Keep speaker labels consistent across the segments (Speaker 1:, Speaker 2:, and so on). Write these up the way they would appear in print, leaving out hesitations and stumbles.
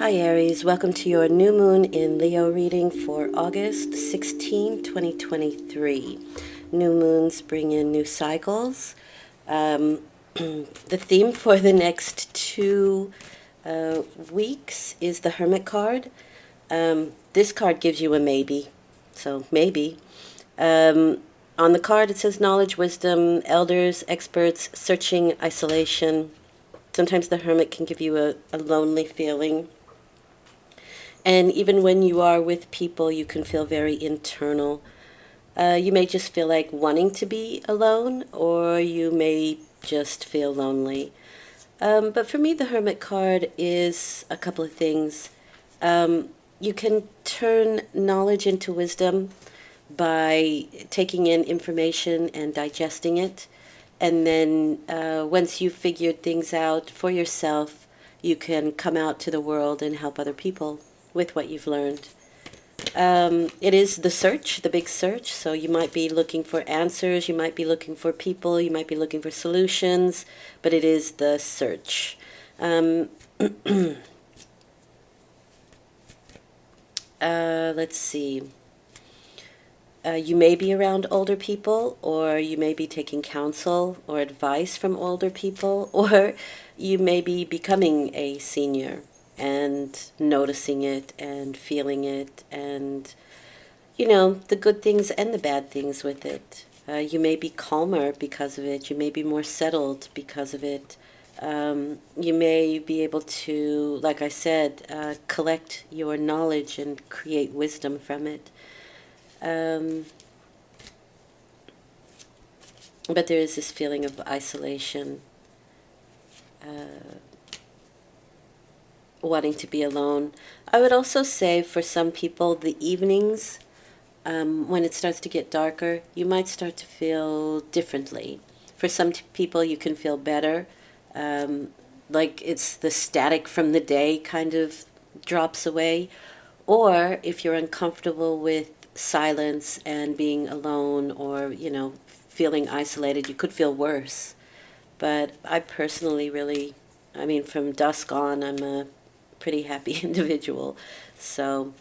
Speaker 1: Hi Aries, welcome to your new moon in Leo reading for August 16, 2023. New moons bring in new cycles. The theme for the next two weeks is the Hermit card. This card gives you a maybe, so maybe. On the card it says knowledge, wisdom, elders, experts, searching, isolation. Sometimes the Hermit can give you a lonely feeling. And even when you are with people, you can feel very internal. You may just feel like wanting to be alone, or you may just feel lonely. But for me, the Hermit card is a couple of things. You can turn knowledge into wisdom by taking in information and digesting it. And then once you've figured things out for yourself, you can come out to the world and help other people with what you've learned. It is the search, the big search. So you might be looking for answers, you might be looking for people, you might be looking for solutions, but it is the search. Let's see. You may be around older people, or you may be taking counsel or advice from older people, or you may be becoming a senior and noticing it and feeling it and, the good things and the bad things with it. You may be calmer because of it. You may be more settled because of it. You may be able to, like I said, collect your knowledge and create wisdom from it. But there is this feeling of isolation, wanting to be alone. I would also say for some people, the evenings, when it starts to get darker, you might start to feel differently. For some people, you can feel better, like it's the static from the day kind of drops away. Or if you're uncomfortable with silence and being alone, or, feeling isolated, you could feel worse. But I personally really, from dusk on, I'm a pretty happy individual. So,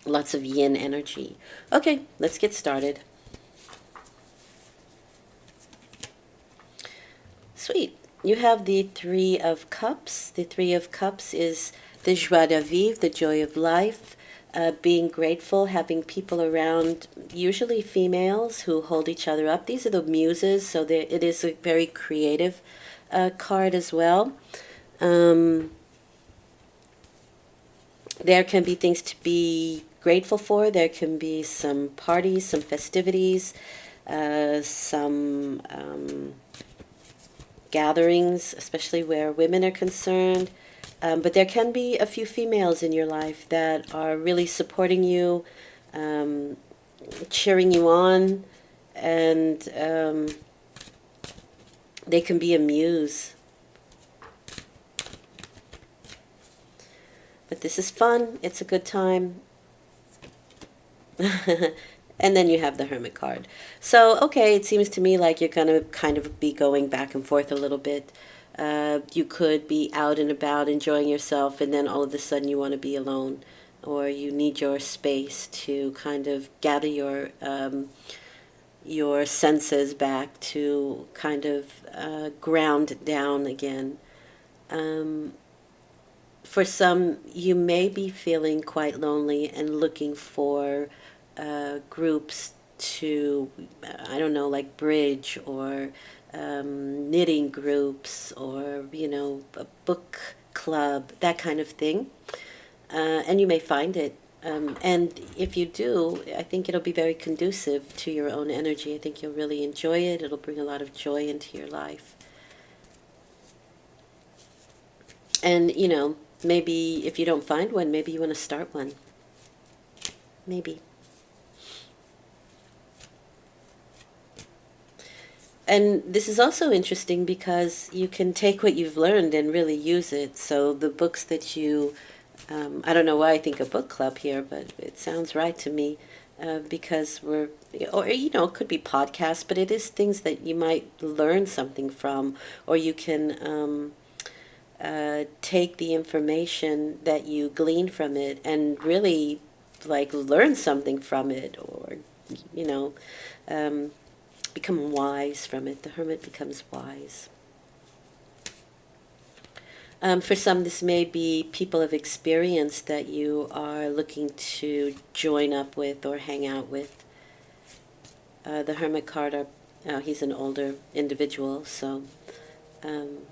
Speaker 1: lots of yin energy. Okay, let's get started. Sweet. You have the Three of Cups. The Three of Cups is the joie de vivre, the joy of life, being grateful, having people around, usually females, who hold each other up. These are the muses, so it is a very creative card as well. There can be things to be grateful for. There can be some parties, some festivities, some gatherings, especially where women are concerned. But there can be a few females in your life that are really supporting you, cheering you on, and they can be a muse. But this is fun. It's a good time. And then you have the Hermit card. So, okay, it seems to me like you're going to kind of be going back and forth a little bit. You could be out and about enjoying yourself, and then all of a sudden you want to be alone, or you need your space to kind of gather your senses back to kind of ground down again. For some, you may be feeling quite lonely and looking for groups to, I don't know, like bridge or knitting groups, or, a book club, that kind of thing. And you may find it. And if you do, I think it'll be very conducive to your own energy. I think you'll really enjoy it. It'll bring a lot of joy into your life. And, maybe if you don't find one, maybe you want to start one. Maybe. And this is also interesting because you can take what you've learned and really use it. So the books that you, I don't know why I think a book club here, but it sounds right to me, because or, it could be podcasts, but it is things that you might learn something from, or you can take the information that you glean from it and really like learn something from it, or you know, um, become wise from it. The hermit becomes wise. For some, this may be people of experience that you are looking to join up with or hang out with. The Hermit card, he's an older individual, so um,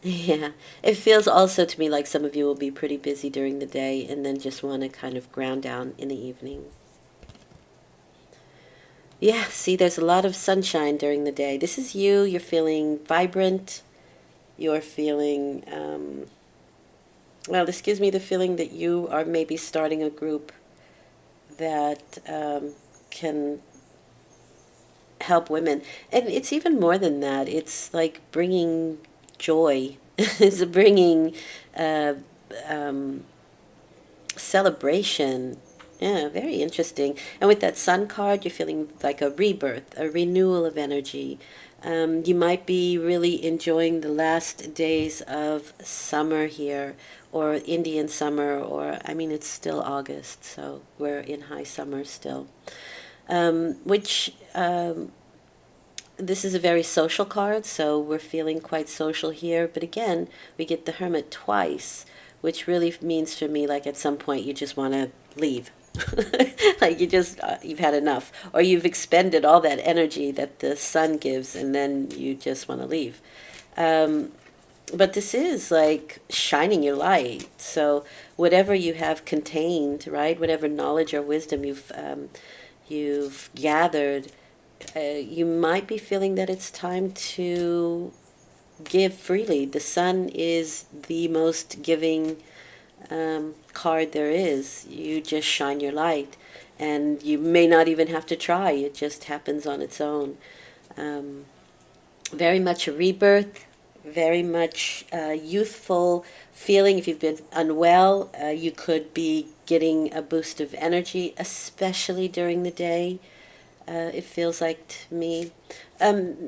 Speaker 1: yeah. It feels also to me like some of you will be pretty busy during the day and then just want to kind of ground down in the evening. Yeah, see, there's a lot of sunshine during the day. This is you. You're feeling vibrant. You're feeling, well, this gives me the feeling that you are maybe starting a group that can help women. And it's even more than that. It's like bringing joy. It's bringing uh, um, celebration. Yeah, very interesting. And with that sun card, you're feeling like a rebirth, a renewal of energy. You might be really enjoying the last days of summer here, or Indian summer, or I mean, it's still August, so we're in high summer still. Which This is a very social card, so we're feeling quite social here. But again, we get the Hermit twice, which really means for me like at some point you just want to leave. Like you've had enough, or you've expended all that energy that the sun gives, and then you just want to leave. Um, but this is like shining your light. So whatever you have contained, right? Whatever knowledge or wisdom you've gathered, you might be feeling that it's time to give freely. The sun is the most giving card there is. You just shine your light, and you may not even have to try. It just happens on its own. Um, Very much a rebirth, very much youthful feeling. If you've been unwell, you could be getting a boost of energy, especially during the day. It feels like to me.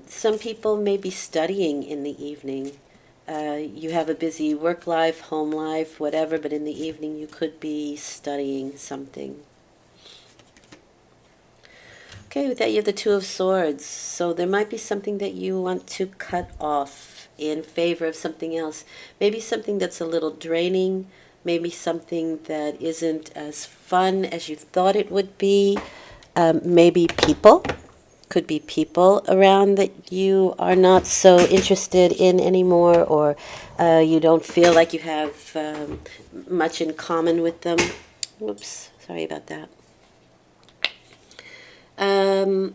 Speaker 1: Some people may be studying in the evening. You have a busy work life, home life, whatever, but in the evening you could be studying something. Okay, with that you have the Two of Swords. So there might be something that you want to cut off in favor of something else. Maybe something that's a little draining, maybe something that isn't as fun as you thought it would be. Maybe people. Could be people around that you are not so interested in anymore, or you don't feel like you have much in common with them. Whoops, sorry about that. Um,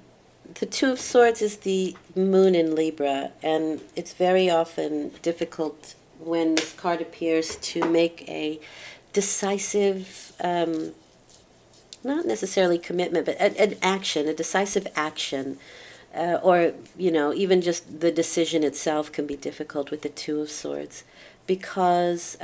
Speaker 1: the Two of Swords is the moon in Libra, and it's very often difficult when this card appears to make a decisive, not necessarily commitment, but an action, a decisive action. Or, even just the decision itself can be difficult with the Two of Swords because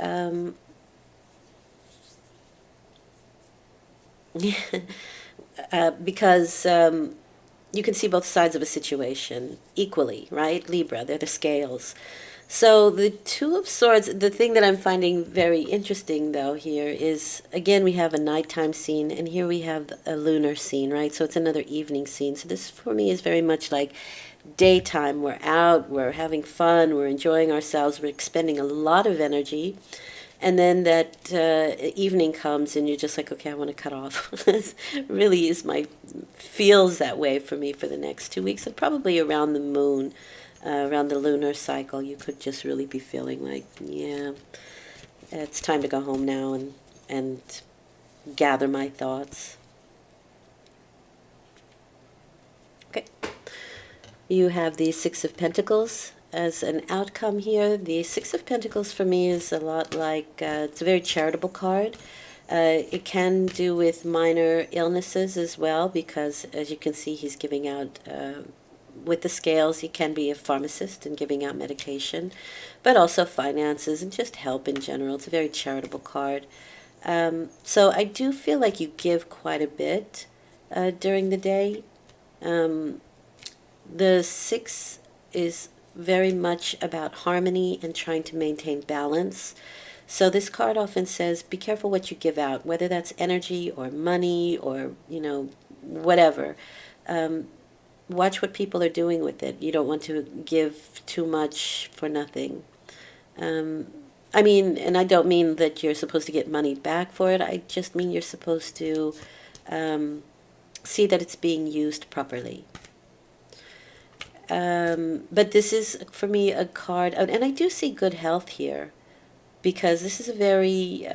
Speaker 1: you can see both sides of a situation equally, right? Libra, they're the scales. So the Two of Swords, the thing that I'm finding very interesting though here is, again, we have a nighttime scene, and here we have a lunar scene, right? So it's another evening scene. So this for me is very much like daytime. We're out, we're having fun, we're enjoying ourselves, we're expending a lot of energy. And then that evening comes and you're just like, okay, I want to cut off. Really feels that way for me for the next 2 weeks, and probably around the moon, around the lunar cycle, you could just really be feeling like, yeah, it's time to go home now and gather my thoughts. Okay. You have the Six of Pentacles as an outcome here. The Six of Pentacles for me is a lot like, it's a very charitable card. It can do with minor illnesses as well, because as you can see, he's giving out, with the scales, he can be a pharmacist and giving out medication, but also finances and just help in general. It's a very charitable card. So I do feel like you give quite a bit during the day. The six is very much about harmony and trying to maintain balance. So this card often says, be careful what you give out, whether that's energy or money or, whatever. Watch what people are doing with it. You don't want to give too much for nothing. I mean, and I don't mean that you're supposed to get money back for it. I just mean you're supposed to see that it's being used properly. But this is, for me, a card, and I do see good health here, because this is a very,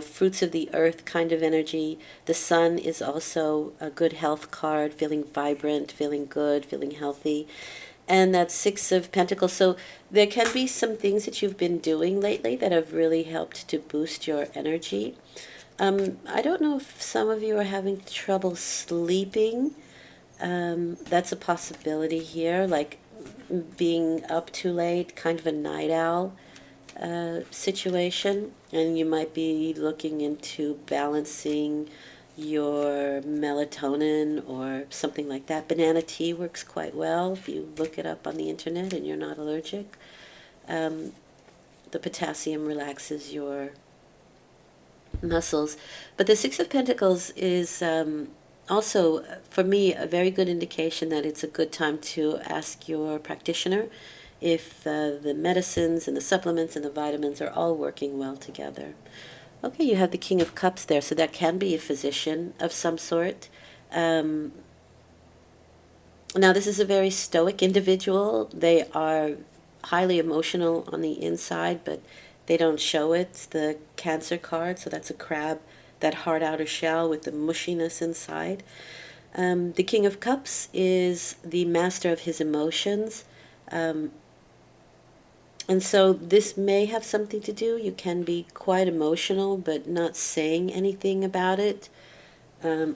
Speaker 1: fruits of the earth kind of energy. The sun is also a good health card, feeling vibrant, feeling good, feeling healthy. And that's Six of Pentacles. So there can be some things that you've been doing lately that have really helped to boost your energy. I don't know if some of you are having trouble sleeping. That's a possibility here, like being up too late, kind of a night owl situation. And you might be looking into balancing your melatonin or something like that. Banana tea works quite well if you look it up on the internet and you're not allergic. The potassium relaxes your muscles. But the Six of Pentacles is also, for me, a very good indication that it's a good time to ask your practitioner if the medicines and the supplements and the vitamins are all working well together. Okay, you have the King of Cups there, so that can be a physician of some sort. Now, this is a very stoic individual. They are highly emotional on the inside, but they don't show it. It's the Cancer card, so that's a crab, that hard outer shell with the mushiness inside. The King of Cups is the master of his emotions. And so this may have something to do. You can be quite emotional, but not saying anything about it. Not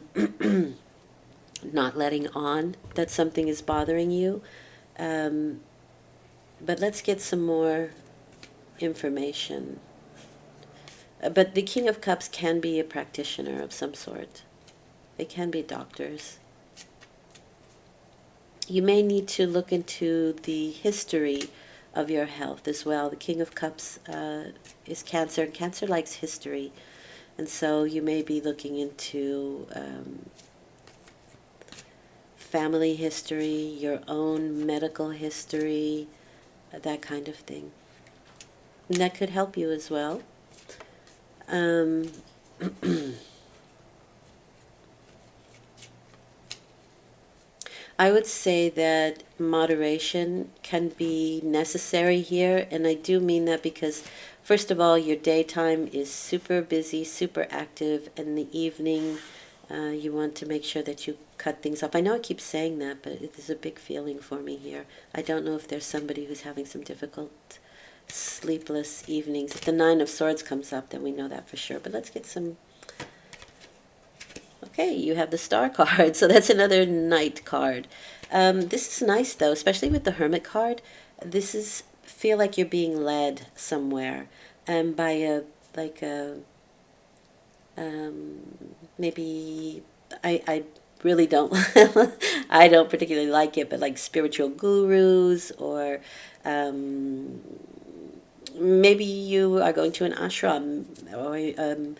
Speaker 1: letting on that something is bothering you. But let's get some more information. But the King of Cups can be a practitioner of some sort. They can be doctors. You may need to look into the history of your health as well. The King of Cups is Cancer, and Cancer likes history. And so you may be looking into family history, your own medical history, that kind of thing. And that could help you as well. I would say that moderation can be necessary here, and I do mean that because, first of all, your daytime is super busy, super active, and the evening you want to make sure that you cut things off. I know I keep saying that, but it is a big feeling for me here. I don't know if there's somebody who's having some difficult sleepless evenings. If the Nine of Swords comes up, then we know that for sure. But let's get some... Okay, you have the Star card, so that's another night card. This is nice, though, especially with the Hermit card. This is feel like you're being led somewhere, by a maybe I really don't I don't particularly like it, but like spiritual gurus, or maybe you are going to an ashram, or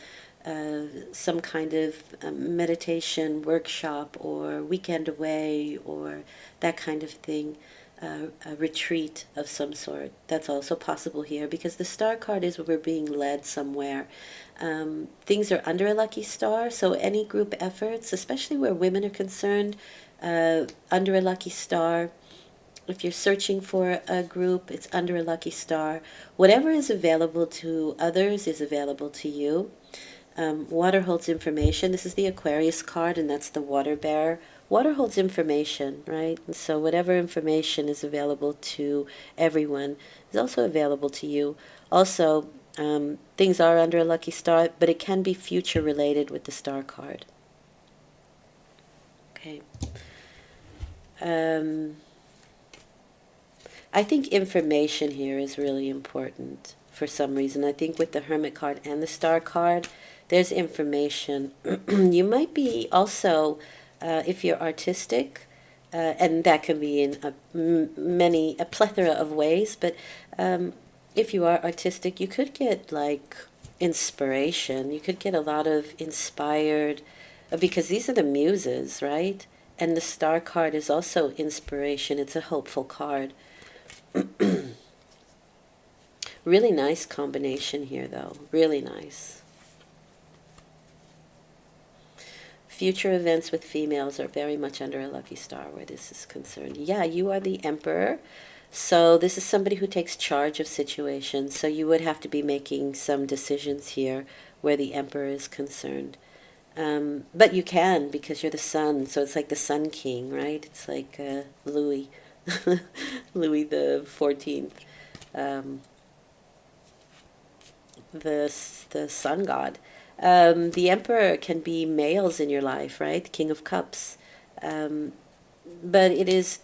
Speaker 1: some kind of meditation workshop or weekend away or that kind of thing, a retreat of some sort. That's also possible here, because the Star card is where we're being led somewhere. Things are under a lucky star, so any group efforts, especially where women are concerned, under a lucky star. If you're searching for a group, it's under a lucky star. Whatever is available to others is available to you. Water holds information. This is the Aquarius card, and that's the water bearer. Water holds information, right? And so whatever information is available to everyone is also available to you. Also, things are under a lucky star, but it can be future related with the Star card. Okay. I think information here is really important for some reason. I think with the Hermit card and the Star card, there's information. You might be also, if you're artistic, and that can be in a plethora of ways. But if you are artistic, you could get like inspiration. You could get a lot of inspired, because these are the muses, right? And the star card is also inspiration. It's a hopeful card. Really nice combination here, though. Really nice. Future events with females are very much under a lucky star where this is concerned. Yeah, you are the emperor. So this is somebody who takes charge of situations. So you would have to be making some decisions here where the emperor is concerned. But you can, because you're the sun. So it's like the Sun King, right? It's like Louis, Louis the 14th, the sun god. The emperor can be males in your life, right? King of Cups. But it is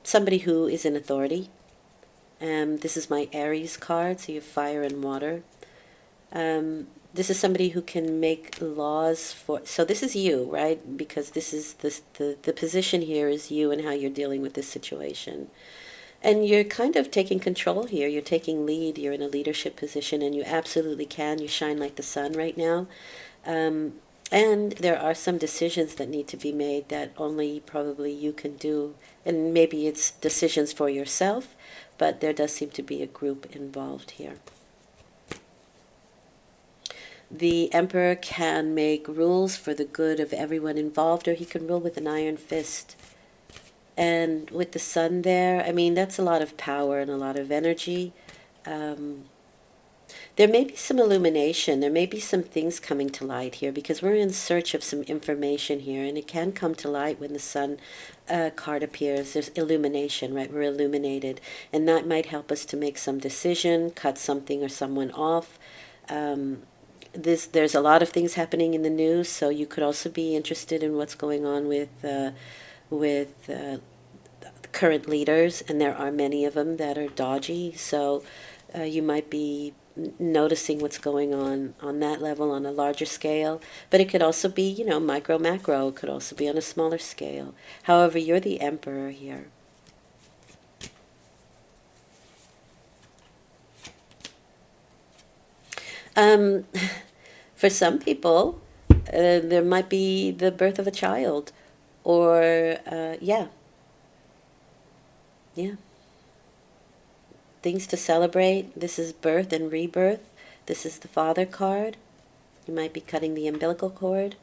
Speaker 1: somebody who is in authority. This is my Aries card, so you have fire and water. This is somebody who can make laws for... So this is you, right? Because this is the position here is you and how you're dealing with this situation. And you're kind of taking control here. You're taking lead. You're in a leadership position, and you absolutely can. You shine like the sun right now. And there are some decisions that need to be made that only probably you can do. And maybe it's decisions for yourself, but there does seem to be a group involved here. The emperor can make rules for the good of everyone involved, or he can rule with an iron fist. And with the sun there, I mean, that's a lot of power and a lot of energy. There may be some illumination. There may be some things coming to light here, because we're in search of some information here, and it can come to light when the sun card appears. There's illumination, right? We're illuminated, and that might help us to make some decision, cut something or someone off. There's a lot of things happening in the news, so you could also be interested in what's going on with current leaders, and there are many of them that are dodgy, so you might be noticing what's going on that level on a larger scale. But it could also be, you know, micro, macro. It could also be on a smaller scale. However, you're the emperor here. For some people, there might be the birth of a child, or yeah, things to celebrate. This is birth and rebirth. This is the father card. You might be cutting the umbilical cord.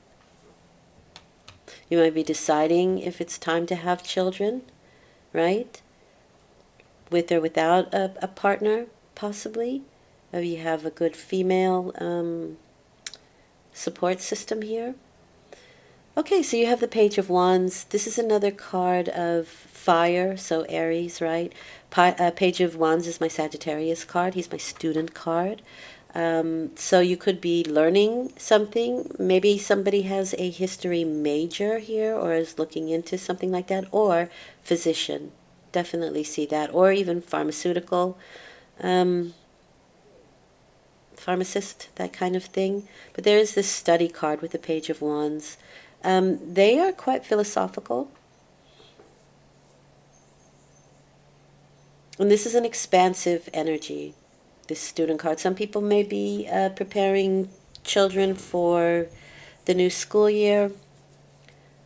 Speaker 1: You might be deciding if it's time to have children, right? With or without a partner, possibly. Or you have a good female support system here. Okay, so you have the Page of Wands. This is another card of fire, so Aries, right? Page of Wands is my Sagittarius card. He's my student card. So you could be learning something. Maybe somebody has a history major here or is looking into something like that. Or physician. Definitely see that. Or even pharmaceutical. Pharmacist, that kind of thing. But there is this study card with the Page of Wands. They are quite philosophical. And this is an expansive energy, this student card. Some people may be preparing children for the new school year,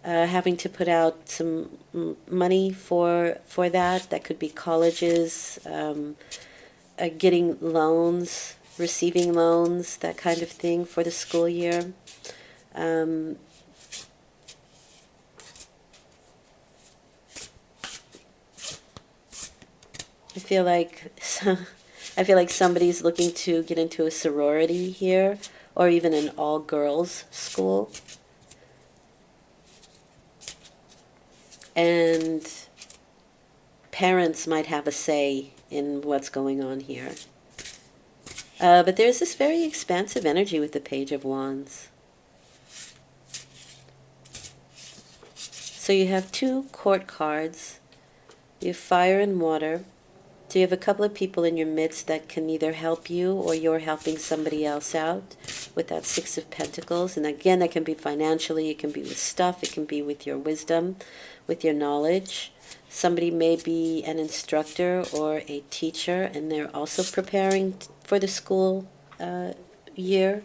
Speaker 1: having to put out some money for that. That could be colleges, getting loans, receiving loans, that kind of thing for the school year. I feel like somebody's looking to get into a sorority here, or even an all-girls school. And parents might have a say in what's going on here. But there's this very expansive energy with the Page of Wands. So you have two court cards. You have fire and water. So you have a couple of people in your midst that can either help you or you're helping somebody else out. with that Six of Pentacles. And again, that can be financially, it can be with stuff, it can be with your wisdom, with your knowledge. Somebody may be an instructor or a teacher, and they're also preparing for the school year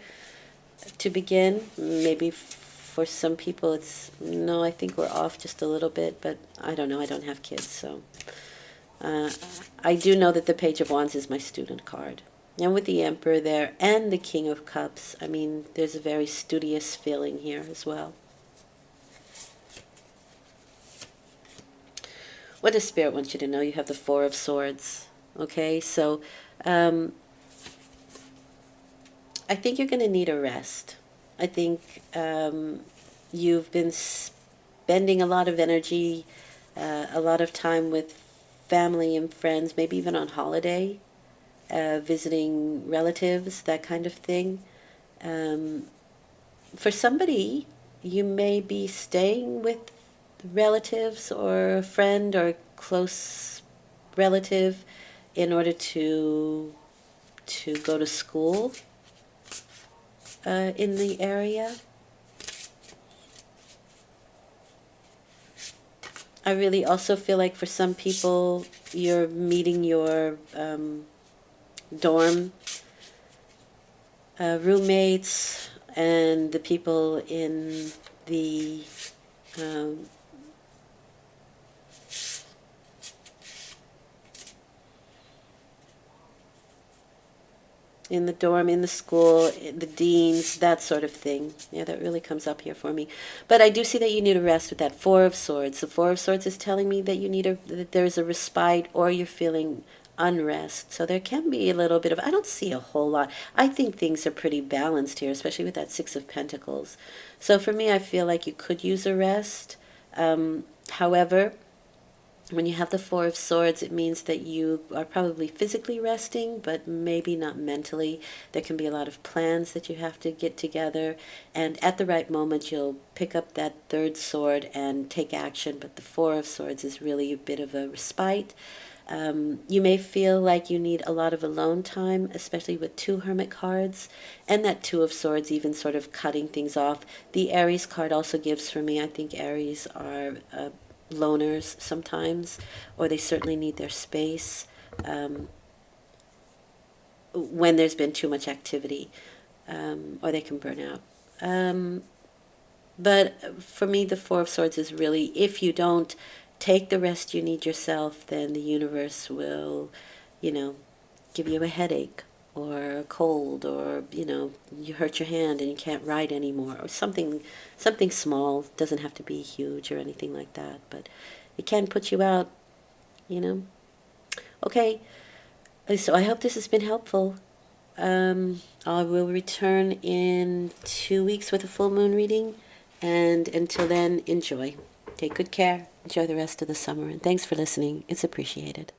Speaker 1: to begin. Maybe for some people it's, no, I think we're off just a little bit, but I don't know. I don't have kids, so. I do know that the Page of Wands is my student card. And with the Emperor there and the King of Cups, I mean, there's a very studious feeling here as well. What does Spirit want you to know? You have the Four of Swords. Okay, so I think you're going to need a rest. I think you've been spending a lot of energy, a lot of time with family and friends, maybe even on holiday, visiting relatives, that kind of thing. For somebody, you may be staying with relatives or a friend or a close relative in order to go to school in the area. I really also feel like for some people, you're meeting your dorm roommates and the people in the dorm, in the school, the deans, that sort of thing. Yeah, that really comes up here for me. But I do see that you need a rest with that Four of Swords. The Four of Swords is telling me that you need that there's a respite, or you're feeling unrest. So there can be a little bit of, I don't see a whole lot. I think things are pretty balanced here, especially with that Six of Pentacles. So for me, I feel like you could use a rest. However, when you have the Four of Swords, it means that you are probably physically resting, but maybe not mentally. There can be a lot of plans that you have to get together, and at the right moment, you'll pick up that third sword and take action, but the Four of Swords is really a bit of a respite. You may feel like you need a lot of alone time, especially with two Hermit cards, and that Two of Swords even sort of cutting things off. The Aries card also gives for me, I think Aries are loners sometimes, or they certainly need their space when there's been too much activity, or they can burn out. But for me, the Four of Swords is really, if you don't take the rest you need yourself, then the universe will, give you a headache or a cold, or, you hurt your hand and you can't write anymore, or something small. Doesn't have to be huge or anything like that, but it can put you out, Okay, so I hope this has been helpful. I will return in 2 weeks with a full moon reading, and until then, enjoy. Take good care. Enjoy the rest of the summer, and thanks for listening. It's appreciated.